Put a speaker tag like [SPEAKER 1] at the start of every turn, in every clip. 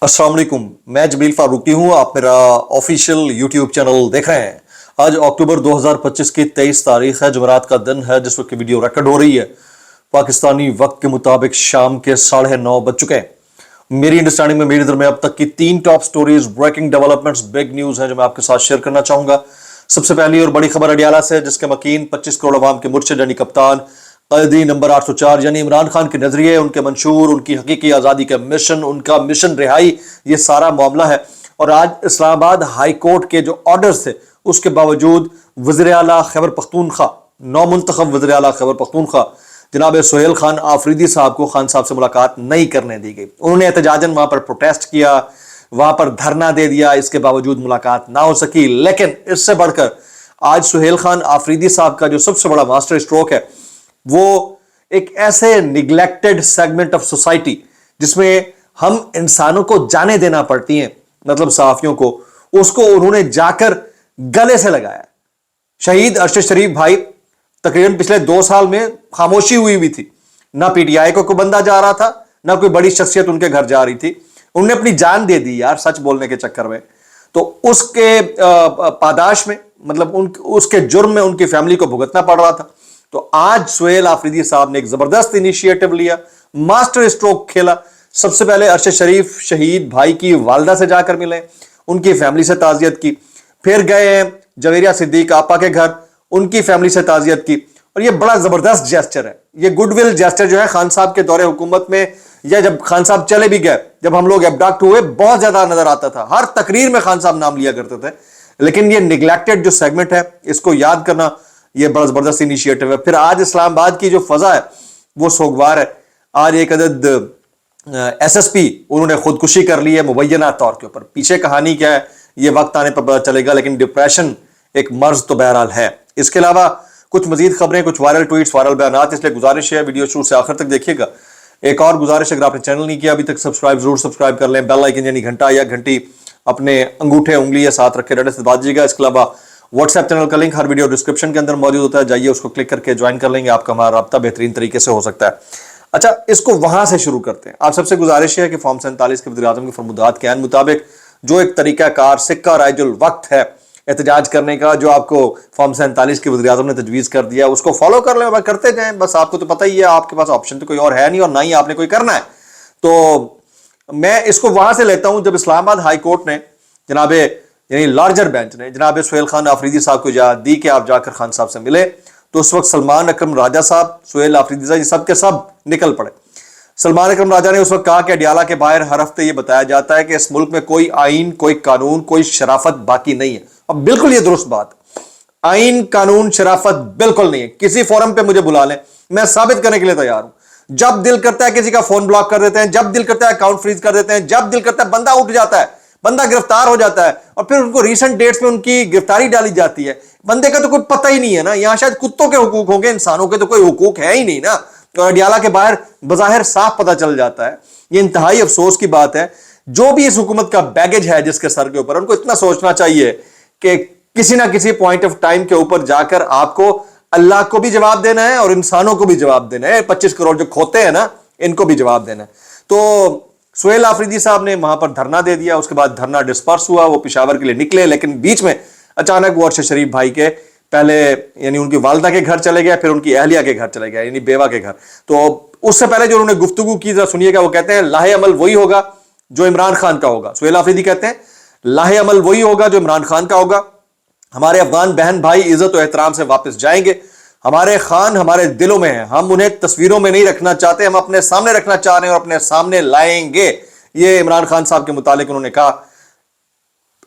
[SPEAKER 1] अस्सलाम वालेकुम, मैं जमील फारूकी हूँ। आप मेरा ऑफिशियल यूट्यूब चैनल देख रहे हैं। आज अक्टूबर 2025 की 23 तारीख है, जुमेरात का दिन है, जिस वक्त की वीडियो रिकॉर्ड हो रही है पाकिस्तानी वक्त के मुताबिक शाम के 9:30 बज चुके हैं। मेरी अंडरस्टैंडिंग में मेरी नज़र में अब तक की 3 top stories, breaking developments, big news हैं जो मैं आपके साथ शेयर करना चाहूंगा। सबसे पहली और बड़ी खबर अडियाला से, जिसके मकीन 25 करोड़ अवाम के मुर्शिद यानी कप्तान कैदी नंबर 804 यानी इमरान खान के नजरिए, उनके मंशूर, उनकी हकीकी आज़ादी का मिशन, उनका मिशन रिहाई, ये सारा मामला है। और आज इस्लामाबाद हाई कोर्ट के जो ऑर्डर्स थे उसके बावजूद वज़ीर आला खैबर पख्तूनख्वा, नौमुंतखब वज़ीर आला खैबर पख्तूनख्वा जनाब सुहेल खान आफरीदी साहब को खान साहब से मुलाकात नहीं करने दी गई। उन्होंने एहतजाजन वहां पर प्रोटेस्ट किया, वहां पर धरना दे दिया, इसके बावजूद मुलाकात ना हो सकी। लेकिन इससे बढ़कर आज सुहेल खान आफरीदी साहब का जो सबसे बड़ा मास्टर स्ट्रोक है वो एक ऐसे निग्लेक्टेड सेगमेंट ऑफ सोसाइटी जिसमें हम इंसानों को जाने देना पड़ती हैं, मतलब सहाफियों को, उसको उन्होंने जाकर गले से लगाया। शहीद अरशद शरीफ भाई तकरीबन पिछले 2 साल में खामोशी हुई थी। ना पीटीआई को कोई बंदा जा रहा था, ना कोई बड़ी शख्सियत उनके घर जा रही थी। उन्होंने अपनी जान दे दी यार, सच बोलने के चक्कर में। तो उसके पादाश में, मतलब उसके जुर्म में उनकी फैमिली को भुगतना पड़ रहा था। तो आज सुहेल आफरीदी साहब ने एक जबरदस्त इनिशिएटिव लिया, मास्टर स्ट्रोक खेला। सबसे पहले अरशद शरीफ शहीद भाई की वालदा से जाकर मिले, उनकी फैमिली से ताजियत की। फिर गए जवेरिया सिद्दीक आपा के घर, उनकी फैमिली से ताजियत की। और ये बड़ा जबरदस्त जेस्चर है, ये गुडविल जेस्चर जो है खान साहब के दौरे हुकूमत में, या जब खान साहब चले भी गए, जब हम लोग एबडक्ट हुए, बहुत ज्यादा नजर आता था। हर तकरीर में खान साहब नाम लिया करते थे। लेकिन ये निगलेक्टेड जो सेगमेंट है, इसको याद करना ये बड़ा जबरदस्त इनिशिएटिव है। फिर आज इस्लामाबाद की जो फजा है वो सोगवार है। आज एक अदद एसएसपी उन्होंने खुदकुशी कर ली है मुबैना तौर के ऊपर। पीछे कहानी क्या है ये वक्त आने पर पता चलेगा, लेकिन डिप्रेशन एक मर्ज तो बहरहाल है। इसके अलावा कुछ मजीद खबरें, कुछ वायरल ट्वीट्स, वायरल बयानात, इसलिए गुजारिश है वीडियो शुरू से आखिर तक देखिएगा। एक और गुजारिश, अगर आपने चैनल नहीं किया अभी तक, जरूर सब्सक्राइब कर लें। बेल आइकन यानी घंटा या घंटी अपने अंगूठे उंगली या साथ रख के डंडे से दबा दीजिएगा। इसके अलावा व्हाट्सएप चैनल का लिंक हर वीडियो डिस्क्रिप्शन के अंदर मौजूद होता है, जाइए उसको क्लिक करके ज्वाइन कर लेंगे, आपका हमारा राब्ता बेहतरीन तरीके से हो सकता है। अच्छा, इसको वहां से शुरू करते हैं। आप सबसे गुजारिश है कि फॉर्म 47 के वज़ीर-ए-आज़म के फरमुदात के ऐन मुताबिक जो एक तरीकाकार, सिक्का राइजुल वक्त है एहतजाज करने का, जो आपको फॉर्म 47 के वज़ीर-ए-आज़म ने तजवीज़ कर दिया, उसको फॉलो कर लें और करते जाएं। बस आपको तो पता ही है, आपके पास ऑप्शन तो कोई और है नहीं, और ना ही आपने कोई करना है। तो मैं इसको वहां से लेता हूं, जब इस्लामाबाद हाई कोर्ट ने जनाबे यानी लार्जर बेंच ने जनाब सुहेल खान आफरीदी साहब को इजाजत दी कि आप जाकर खान साहब से मिले, तो उस वक्त सलमान अकरम राजा साहब, सुहेल आफरीदी साहब, ये सब के सब निकल पड़े। सलमान अकरम राजा ने उस वक्त कहा कि अडियाला के बाहर हर हफ्ते ये बताया जाता है कि इस मुल्क में कोई आइन, कोई कानून, कोई शराफत बाकी नहीं है। अब बिल्कुल ये दुरुस्त बात, आइन, कानून, शराफत बिल्कुल नहीं है। किसी फोरम पे मुझे बुला लें, मैं साबित करने के लिए तैयार हूं। जब दिल करता है किसी का फोन ब्लॉक कर देते हैं, जब दिल करता है अकाउंट फ्रीज कर देते हैं, जब दिल करता है बंदा उठ जाता है, बंदा गिरफ्तार हो जाता है, और फिर उनको रीसेंट डेट्स में उनकी गिरफ्तारी डाली जाती है। बंदे का तो कोई पता ही नहीं है ना। यहां शायद कुत्तों के हुकूक होंगे, इंसानों के तो कोई हुकूक है ही नहीं ना। और अडियाला के बाहर बज़ाहिर साफ पता चल जाता है। ये इंतहाई अफसोस की बात है। जो भी इस हुकूमत का बैगेज है जिसके सर के ऊपर, उनको इतना सोचना चाहिए कि किसी ना किसी पॉइंट ऑफ टाइम के ऊपर जाकर आपको अल्लाह को भी जवाब देना है और इंसानों को भी जवाब देना है। 25 करोड़ जो खोते हैं ना, इनको भी जवाब देना है। तो सुहेल आफरीदी साहब ने वहां पर धरना दे दिया। उसके बाद धरना डिस्पर्स हुआ, वो पेशावर के लिए निकले, लेकिन बीच में अचानक वो अरशद शरीफ भाई के पहले यानी उनकी वालदा के घर चले गए, फिर उनकी अहलिया के घर चले गए, यानी बेवा के घर। तो उससे पहले जो उन्होंने गुफ्तगू की, जरा सुनिएगा। वो कहते हैं लाहे अमल वही होगा जो इमरान खान का होगा। सुहेल आफरीदी कहते हैं लाहे अमल वही होगा जो इमरान खान का होगा। हमारे अफगान बहन भाई इज्जत और एहतराम से वापस जाएंगे। हमारे खान हमारे दिलों में है, हम उन्हें तस्वीरों में नहीं रखना चाहते, हम अपने सामने रखना चाह रहे हैं और अपने सामने लाएंगे। ये इमरान खान साहब के मुतालिक उन्होंने कहा।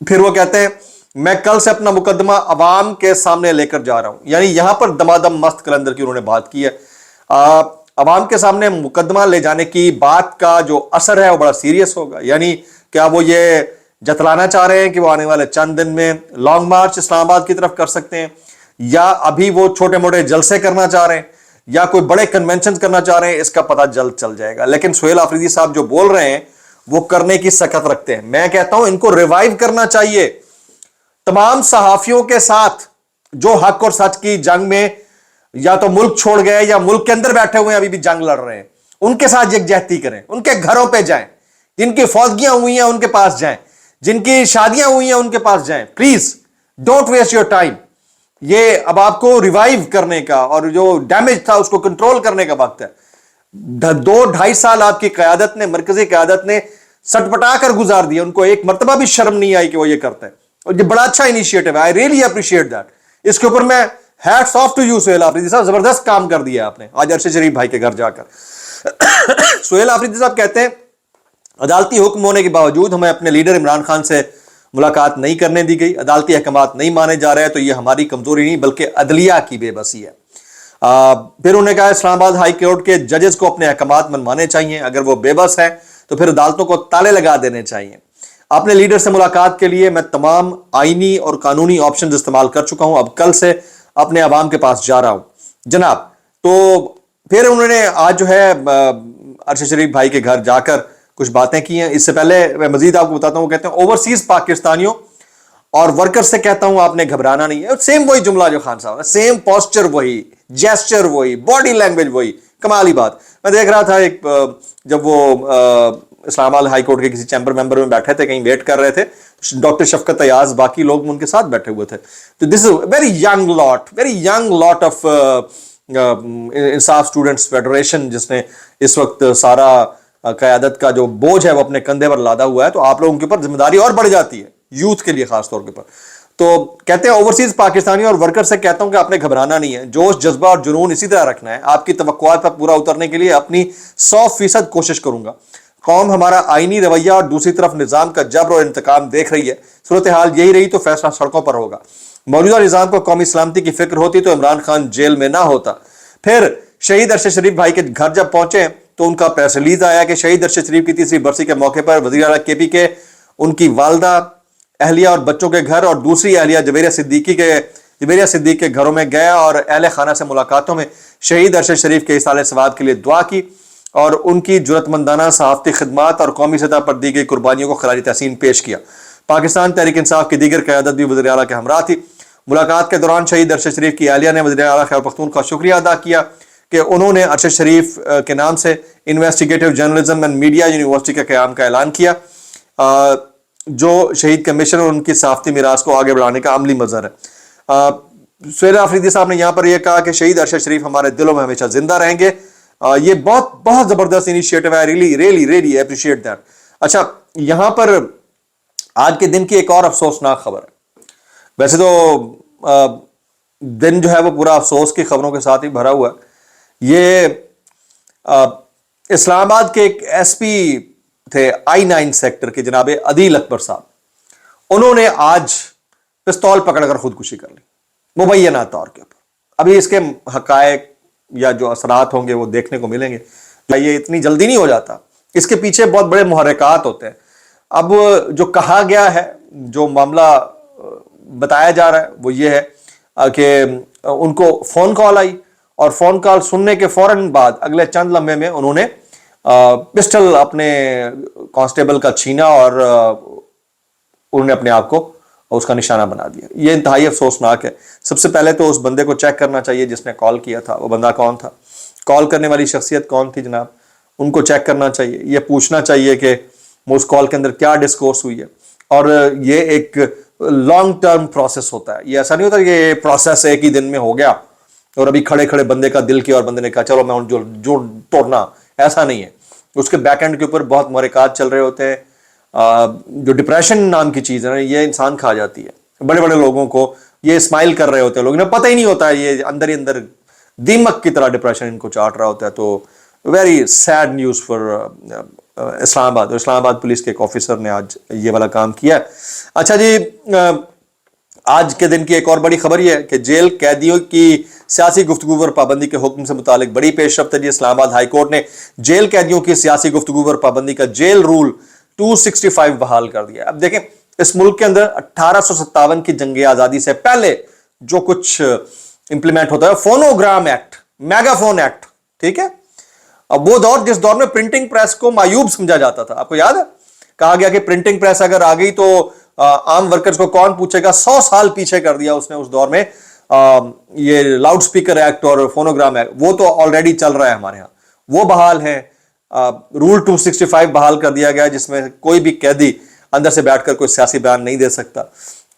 [SPEAKER 1] फिर वो कहते हैं मैं कल से अपना मुकदमा अवाम के सामने लेकर जा रहा हूं, यानी यहां पर दमादम मस्त कलंदर की उन्होंने बात की है। अवाम के सामने मुकदमा ले जाने की बात का जो असर है वो बड़ा सीरियस होगा। यानी क्या वो ये जतलाना चाह रहे हैं कि वो आने वाले चंद दिन में लॉन्ग मार्च इस्लामाबाद की तरफ कर सकते हैं, या अभी वो छोटे मोटे जलसे करना चाह रहे हैं, या कोई बड़े कन्वेंशन करना चाह रहे हैं, इसका पता जल्द चल जाएगा। लेकिन सुहेल आफरीदी साहब जो बोल रहे हैं वो करने की सकत रखते हैं। मैं कहता हूं इनको रिवाइव करना चाहिए। तमाम सहाफियों के साथ जो हक और सच की जंग में या तो मुल्क छोड़ गए या मुल्क के अंदर बैठे हुए अभी भी जंग लड़ रहे हैं, उनके साथ यकजहती करें, उनके घरों पे जाएं। जिनकी फौतगियां हुई हैं उनके पास जाएं, जिनकी शादियां हुई हैं उनके पास जाएं, please don't waste your time. ये अब आपको रिवाइव करने का और जो डैमेज था उसको कंट्रोल करने का वक्त है। 2-2.5 साल आपकी क़यादत ने, मरकजी क़यादत ने सटपटा कर गुजार दिया, उनको एक मर्तबा भी शर्म नहीं आई कि वो ये करते हैं, और ये बड़ा अच्छा इनिशिएटिव है। I really appreciate that. इसके ऊपर मैं hats off to you Suhail Afridi sahab, जबरदस्त काम कर दिया आपने आज अरशद शरीफ भाई के घर जाकर। सुहेल आफरीदी साहब कहते हैं अदालती हुक्म होने के बावजूद हमें अपने लीडर इमरान खान से मुलाकात नहीं करने दी गई, अदालती अहकामात नहीं माने जा रहे हैं, तो यह हमारी कमजोरी नहीं बल्कि अदलिया की बेबसी है। फिर उन्होंने कहा इस्लामाबाद हाई कोर्ट के जजेस को अपने अहकामात मनवाने चाहिए, अगर वो बेबस है तो फिर अदालतों को ताले लगा देने चाहिए। अपने लीडर से मुलाकात के लिए मैं तमाम आईनी और कानूनी ऑप्शन इस्तेमाल कर चुका हूं, अब कल से अपने अवाम के पास जा रहा हूं जनाब। तो फिर उन्होंने आज जो है अरशद शरीफ भाई के घर जाकर कुछ बातें की हैं। इससे पहले मैं मजीद आपको बताता हूं, कहते हैं ओवरसीज पाकिस्तानियों और वर्कर्स से कहता हूं आपने घबराना नहीं है। सेम वही जुमला जो खान साहब, सेम पोस्चर वही, जेस्चर वही, बॉडी लैंग्वेज वही, कमाली बात। मैं देख रहा था एक जब वो इस्लामाबाद हाई कोर्ट के किसी चैम्बर मेंबर में बैठे थे, कहीं वेट कर रहे थे, डॉक्टर शफकत अयाज बाकी लोग उनके साथ बैठे हुए थे। तो this is very young lot of Insaf students federation, जिसने इस वक्त सारा क़यादत का जो बोझ है वो अपने कंधे पर लादा हुआ है। तो आप लोगों के ऊपर जिम्मेदारी और बढ़ जाती है, यूथ के लिए खास तौर के ऊपर। तो कहते हैं ओवरसीज पाकिस्तानी और वर्कर से कहता हूं कि आपने घबराना नहीं है, जोश जज्बा और जुनून इसी तरह रखना है। आपकी तवक्कुआत पर पूरा उतरने के लिए अपनी 100% कोशिश करूंगा। कौम हमारा आईनी रवैया और दूसरी तरफ निजाम का जबर और इंतकाम देख रही है। सूरत हाल यही रही तो फैसला सड़कों पर होगा। मौजूदा निजाम को कौमी सलामती की फिक्र होती तो इमरान खान जेल में ना होता। फिर शहीद अरशद शरीफ भाई के घर जब पहुंचे तो उनका प्रेस रिलीज आया कि शहीद अरशद शरीफ की 3री बरसी के मौके पर वज़ीर आला केपी के, उनकी वालदा, अहलिया और बच्चों के घर और दूसरी अहलिया जवेरिया सिद्दीक के घरों में गया और अहले खाना से मुलाकातों में शहीद अरशद शरीफ के इसाले सवाब के लिए दुआ की और उनकी जुरतमंदाना सहाफ़ती खिदमात और कौमी सतह पर दी गई कुर्बानियों को खराज तहसीन पेश किया। पाकिस्तान तहरीक इंसाफ की दीगर क़यादत भी वज़ीर आला के हमरा थी। मुलाकात के दौरान शहीद अरशद शरीफ की अहलिया ने वज़ीर आला खैबर पख्तून का शुक्रिया अदा किया कि उन्होंने अरशद शरीफ के नाम से investigative journalism and media university के क़याम का ऐलान किया, जो शहीद का मिशन और उनकी सहाफ़ती मीरास को आगे बढ़ाने का अमली मज़हर है। सुहेल आफरीदी साहब ने यहाँ पर यह कहा कि शहीद अरशद शरीफ हमारे दिलों में हमेशा जिंदा रहेंगे। ये बहुत ज़बरदस्त इनिशिएटिव है। Really appreciate that. अच्छा, यहाँ पर आज के दिन की एक और अफसोसनाक खबर है। वैसे तो दिन जो है वो पूरा अफसोस की खबरों के साथ ही भरा हुआ है। ये इस्लामाबाद के एक एसपी थे I-9 सेक्टर के, जनाब अदील अकबर साहब, उन्होंने आज पिस्तौल पकड़कर खुदकुशी कर ली मुबैना तौर के ऊपर। अभी इसके हकायक या जो असरात होंगे वो देखने को मिलेंगे। ये इतनी जल्दी नहीं हो जाता, इसके पीछे बहुत बड़े मुहर्रिकात होते हैं। अब जो कहा गया है, जो मामला बताया जा रहा है वो ये है कि उनको फोन कॉल आई और फोन कॉल सुनने के फौरन बाद अगले चंद लम्हे में उन्होंने पिस्टल अपने कांस्टेबल का छीना और उन्होंने अपने आप को उसका निशाना बना दिया। ये इंतहाई अफसोसनाक है। सबसे पहले तो उस बंदे को चेक करना चाहिए जिसने कॉल किया था, वो बंदा कौन था, कॉल करने वाली शख्सियत कौन थी जनाब, उनको चेक करना चाहिए। ये पूछना चाहिए कि उस कॉल के अंदर क्या डिस्कोर्स हुई है। और ये एक लॉन्ग टर्म प्रोसेस होता है। ये ऐसा नहीं होता कि ये प्रोसेस एक ही दिन में हो गया और अभी खड़े खड़े बंदे का दिल किया और बंदे ने कहा चलो मैं जो तोड़ना, ऐसा नहीं है। उसके बैक एंड के ऊपर बहुत मुहर्रिकात चल रहे होते हैं। जो डिप्रेशन नाम की चीज़ है ना, ये इंसान खा जाती है। बड़े बड़े लोगों को ये स्माइल कर रहे होते हैं, लोग इन्हें पता ही नहीं होता है, ये अंदर ही अंदर दीमक की तरह डिप्रेशन इनको चाट रहा होता है। तो very sad news for Islamabad. Islamabad police के एक ऑफिसर ने आज ये वाला काम किया है। अच्छा जी, आज के दिन की एक और बड़ी खबर यह है कि जेल कैदियों की सियासी गुफ्तगू पर पाबंदी के हुक्म से मुतालिक बड़ी पेशरफ्त है जी। इस्लामाबाद हाई कोर्ट ने जेल कैदियों की सियासी गुफ्तगू पर पाबंदी का जेल रूल 265 बहाल कर दिया। अब देखें, इस मुल्क के अंदर 1857 की जंग आजादी से पहले जो कुछ इंप्लीमेंट होता है, फोनोग्राम एक्ट, मेगाफोन एक्ट, ठीक है। अब वो दौर, जिस दौर में प्रिंटिंग प्रेस को मायूब समझा जाता था, आपको याद है, कहा गया कि प्रिंटिंग प्रेस अगर आ गई तो आम वर्कर्स को कौन पूछेगा। 100 साल पीछे कर दिया उसने उस दौर में। ये लाउड स्पीकर एक्ट और फोनोग्राम एक्ट, वो तो ऑलरेडी चल रहा है हमारे यहाँ, वो बहाल है। رول 265 بحال کر دیا گیا جس میں کوئی بھی قیدی اندر سے بیٹھ کر کوئی سیاسی بیان نہیں دے سکتا.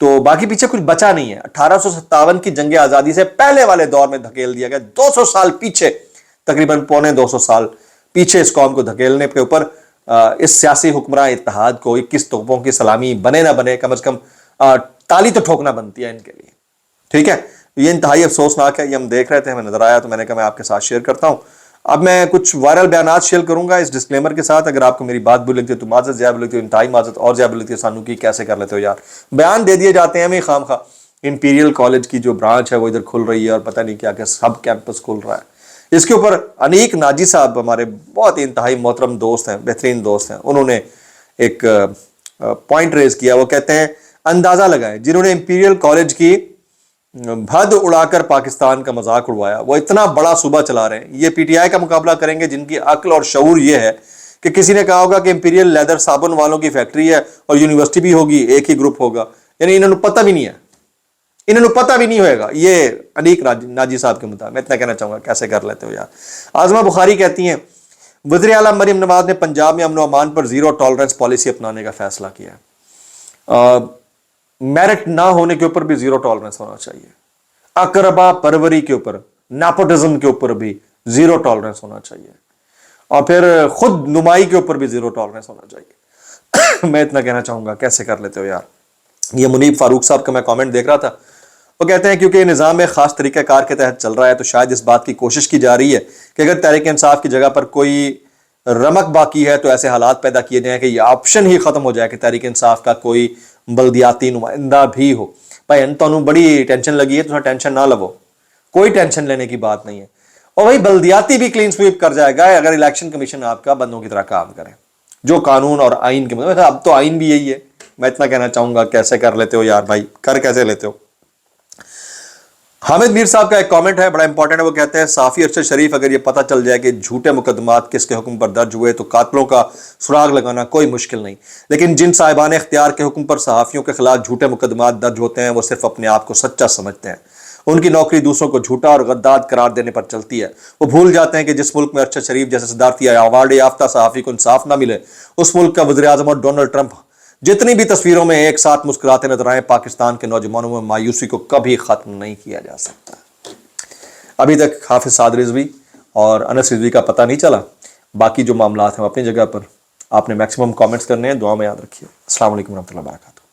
[SPEAKER 1] تو باقی پیچھے کچھ بچا نہیں ہے. 1857 کی جنگ آزادی سے پہلے والے دور میں دھکیل دیا گیا. 200 سال پیچھے, تقریباً 250 سال پیچھے اس قوم کو دھکیلنے کے اوپر اس سیاسی حکمراں اتحاد کو 21 توپوں کی سلامی بنے نہ بنے کم از کم تالی تو ٹھوکنا بنتی ہے ان کے لیے. ٹھیک ہے, یہ انتہائی افسوسناک ہے. یہ ہم دیکھ رہے تھے, ہمیں نظر آیا تو میں نے کہا میں آپ کے ساتھ شیئر کرتا ہوں. اب میں کچھ وائرل بیانات شیئر کروں گا اس ڈسکلیمر کے ساتھ. اگر آپ کو میری بات بری لگتی ہے تو معذرت, زیادہ بری لگتی ہے انتہائی معذرت, اور زیادہ بری لگتی ہے سانو کی کیسے کر لیتے ہو یار. بیان دے دیے جاتے ہیں ہمیں خام خواہ. امپیریل کالج کی جو برانچ ہے وہ ادھر کھل رہی ہے اور پتہ نہیں کیا کہ سب کیمپس کھل رہا ہے. اس کے اوپر انیک ناجی صاحب ہمارے بہت انتہائی محترم دوست ہیں, بہترین دوست ہیں, انہوں نے ایک پوائنٹ ریز کیا. وہ کہتے ہیں اندازہ لگائیں جنہوں نے امپیریل کالج کی بھد اڑا کر پاکستان کا مذاق اڑوایا وہ اتنا بڑا صوبہ چلا رہے ہیں. یہ پی ٹی آئی کا مقابلہ کریں گے جن کی عقل اور شعور یہ ہے کہ کسی نے کہا ہوگا کہ امپیریل لیدر صابن والوں کی فیکٹری ہے اور یونیورسٹی بھی ہوگی, ایک ہی گروپ ہوگا. یعنی انہوں نے پتہ بھی نہیں ہے, انہوں نے پتہ بھی نہیں ہوئے گا. یہ انیک ناجی صاحب کے مطابق میں اتنا کہنا چاہوں گا کیسے کر لیتے ہو یار. عاظمہ بخاری کہتی ہیں وزیر اعلیٰ مریم نواز نے پنجاب میں امن و امان پر زیرو ٹالرنس پالیسی اپنانے کا فیصلہ کیا ہے. میرٹ نہ ہونے کے اوپر بھی زیرو ٹالرنس ہونا چاہیے. اقربا پروری کے اوپر, نیپوٹزم کے اوپر بھی زیرو ٹالرنس ہونا چاہیے. اور پھر خود نمائی کے اوپر بھی زیرو ٹالرنس ہونا چاہیے. میں اتنا کہنا چاہوں گا کیسے کر لیتے ہو یار. یہ منیب فاروق صاحب کا میں کامنٹ دیکھ رہا تھا. وہ کہتے ہیں کیونکہ یہ نظام ایک خاص طریقہ کار کے تحت چل رہا ہے تو شاید اس بات کی کوشش کی جا رہی ہے کہ اگر تحریک انصاف کی جگہ پر کوئی رمق باقی ہے تو ایسے حالات پیدا کیے جائیں کہ یہ آپشن ہی ختم ہو جائے کہ تحریک انصاف کا کوئی بلدیاتی نمائندہ بھی ہو. بھائی انتوں بڑی ٹینشن لگی ہے تو ٹینشن نہ لو, کوئی ٹینشن لینے کی بات نہیں ہے. اور وہی بلدیاتی بھی کلین سویپ کر جائے گا اگر الیکشن کمیشن آپ کا بندوں کی طرح کام کرے جو قانون اور آئین کے مطابق. اب تو آئین بھی یہی ہے. میں اتنا کہنا چاہوں گا کیسے کر لیتے ہو یار بھائی, کر کیسے لیتے ہو. حامد میر صاحب کا ایک کامنٹ ہے بڑا امپورٹنٹ ہے. وہ کہتے ہیں صحافی ارشد شریف اگر یہ پتہ چل جائے کہ جھوٹے مقدمات کس کے حکم پر درج ہوئے تو قاتلوں کا سراغ لگانا کوئی مشکل نہیں, لیکن جن صاحبان اختیار کے حکم پر صحافیوں کے خلاف جھوٹے مقدمات درج ہوتے ہیں وہ صرف اپنے آپ کو سچا سمجھتے ہیں. ان کی نوکری دوسروں کو جھوٹا اور غدار قرار دینے پر چلتی ہے. وہ بھول جاتے ہیں کہ جس ملک میں ارشد شریف جیسے صدارتی ایوارڈ یافتہ صحافی کو انصاف نہ ملے اس ملک کا وزیر اعظم اور ڈونلڈ ٹرمپ جتنی بھی تصویروں میں ایک ساتھ مسکراتے نظر آئے پاکستان کے نوجوانوں میں مایوسی کو کبھی ختم نہیں کیا جا سکتا. ابھی تک حافظ سعد رضوی اور انس رضوی کا پتہ نہیں چلا. باقی جو معاملات ہیں وہ اپنی جگہ پر. آپ نے میکسیمم کامنٹس کرنے ہیں, دعا میں یاد رکھیے. السلام علیکم ورحمۃ اللہ وبرکاتہ.